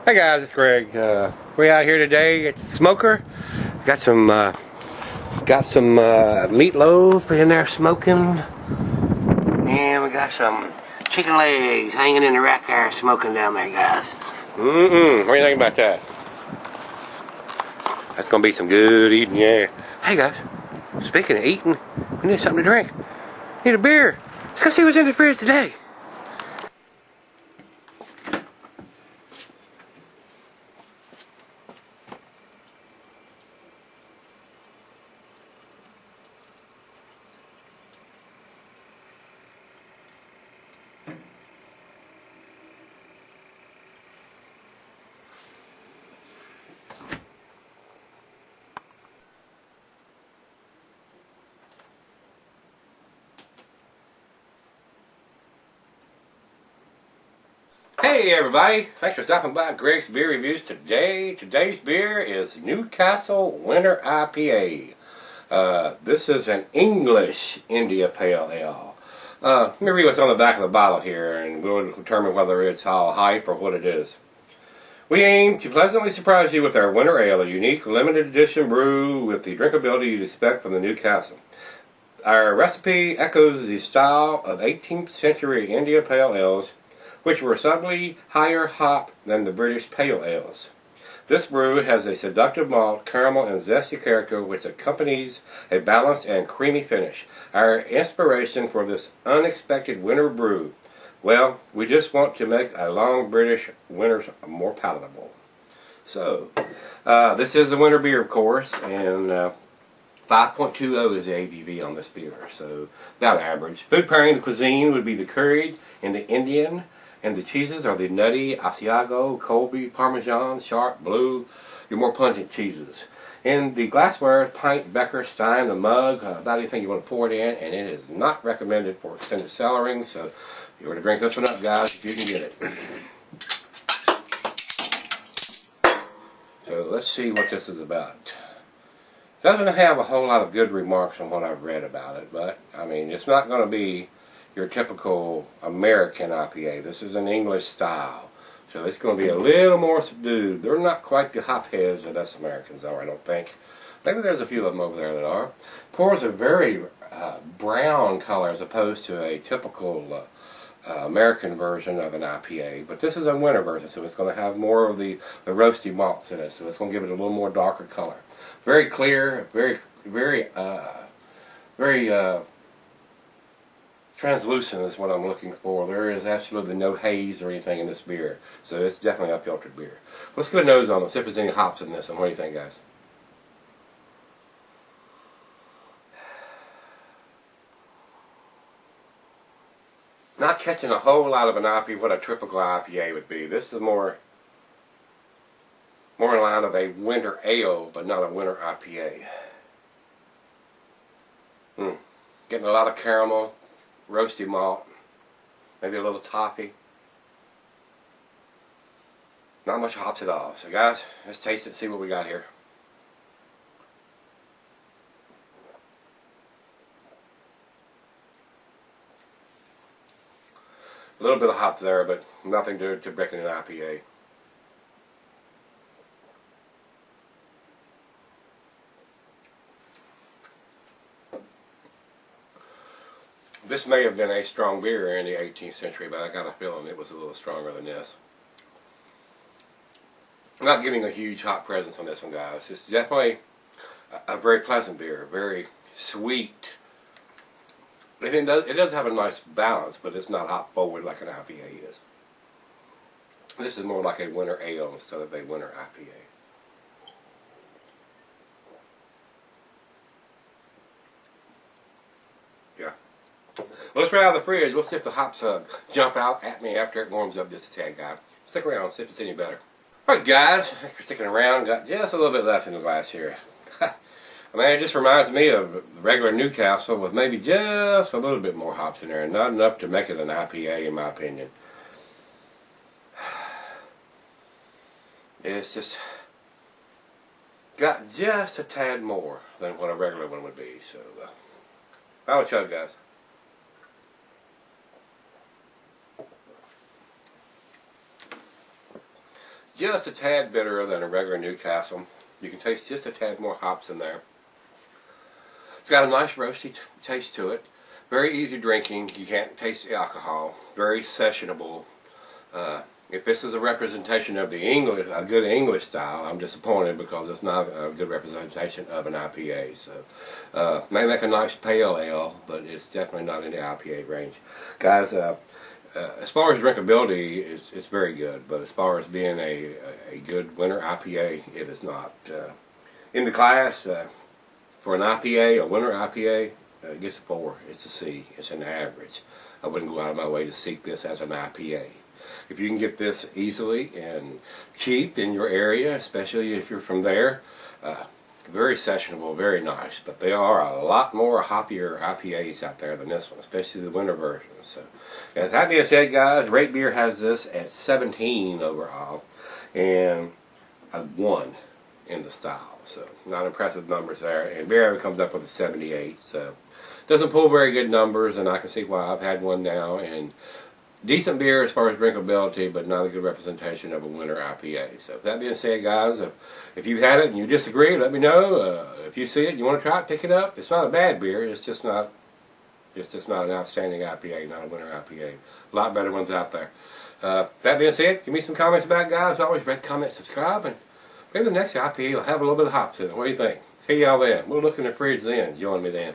Hey guys, it's Greg. We're out here today at the smoker. Got some meatloaf in there smoking, and we got some chicken legs hanging in the rack there smoking down there, guys. What do you think about that? That's gonna be some good eating, yeah. Hey guys, speaking of eating, we need something to drink. Need a beer. Let's go see what's in the fridge today. Hey everybody, thanks for stopping by Greg's Beer Reviews today. Today's beer is Newcastle Winter IPA. This is an English India Pale Ale. Let me read what's on the back of the bottle here and we'll determine whether it's all hype or what it is. We aim to pleasantly surprise you with our Winter Ale, a unique limited edition brew with the drinkability you'd expect from the Newcastle. Our recipe echoes the style of 18th century India Pale Ales, which were subtly higher hop than the British Pale Ales. This brew has a seductive malt, caramel, and zesty character which accompanies a balanced and creamy finish. Our inspiration for this unexpected winter brew, well, we just want to make a long British winters more palatable. So, this is a winter beer, of course, and 5.20 is the ABV on this beer, so about average. Food pairing, the cuisine would be the curried and the Indian, and the cheeses are the nutty, Asiago, Colby, Parmesan, Sharp, Blue, your more pungent cheeses. In the glassware, pint, becker, stein, the mug, about anything you want to pour it in, and it is not recommended for extended cellaring, so you want to drink this one up, guys, if you can get it. So let's see what this is about. Doesn't have a whole lot of good remarks on what I've read about it, but I mean, it's not going to be your typical American IPA. This is an English style, so it's going to be a little more subdued. They're not quite the hopheads that us Americans are, I don't think. Maybe there's a few of them over there that are. Pours a very brown color as opposed to a typical American version of an IPA, but this is a winter version, so it's going to have more of the roasty malts in it, so it's going to give it a little more darker color. Very clear, very translucent is what I'm looking for. There is absolutely no haze or anything in this beer, so it's definitely a filtered beer. Let's get a nose on it, see if there's any hops in this, and what do you think, guys? Not catching a whole lot of an IPA, what a typical IPA would be. This is more in line of a winter ale, but not a winter IPA. Getting a lot of caramel, roasty malt, maybe a little toffee. Not much hops at all. So guys, let's taste it, see what we got here. A little bit of hop there, but nothing to break in an IPA. This may have been a strong beer in the 18th century, but I got a feeling it was a little stronger than this. I'm not giving a huge hop presence on this one, guys. It's definitely a very pleasant beer, very sweet. It does have a nice balance, but it's not hop forward like an IPA is. This is more like a winter ale instead of a winter IPA. Yeah. Well, let's try out of the fridge. We'll see if the hops jump out at me after it warms up just a tad, guys. Stick around, see if it's any better. Alright guys, thanks for sticking around. Got just a little bit left in the glass here. I mean, it just reminds me of the regular Newcastle with maybe just a little bit more hops in there, and not enough to make it an IPA in my opinion. It's just got just a tad more than what a regular one would be. So, I'll chug, guys. just a tad bitterer than a regular Newcastle. You can taste just a tad more hops in there. It's got a nice roasty taste to it. Very easy drinking. You can't taste the alcohol. Very sessionable. If this is a representation of the English, a good English style, I'm disappointed because it's not a good representation of an IPA. So, may make a nice pale ale, but it's definitely not in the IPA range. Guys, as far as drinkability, it's very good. But as far as being a good winter IPA, it is not. In the class, for an IPA, a winter IPA, it gets a 4. It's a C. It's an average. I wouldn't go out of my way to seek this as an IPA. If you can get this easily and cheap in your area, especially if you're from there, very sessionable, very nice. But there are a lot more hoppier IPAs out there than this one, especially the winter version. So, as that being said, guys, Rate Beer has this at 17 overall and a 1 in the style. So, not impressive numbers there. And Beer Ever comes up with a 78. So, doesn't pull very good numbers, and I can see why. I've had one now, and decent beer as far as drinkability, but not a good representation of a winter IPA. So that being said, guys, if you've had it and you disagree, let me know. If you see it, you want to try it, pick it up. It's not a bad beer. It's just not an outstanding IPA, not a winter IPA. A lot better ones out there. That being said, give me some comments about it, guys. Always rate, comment, subscribe, and maybe the next IPA will have a little bit of hops in it. What do you think? See y'all then. We'll look in the fridge then. Join me then.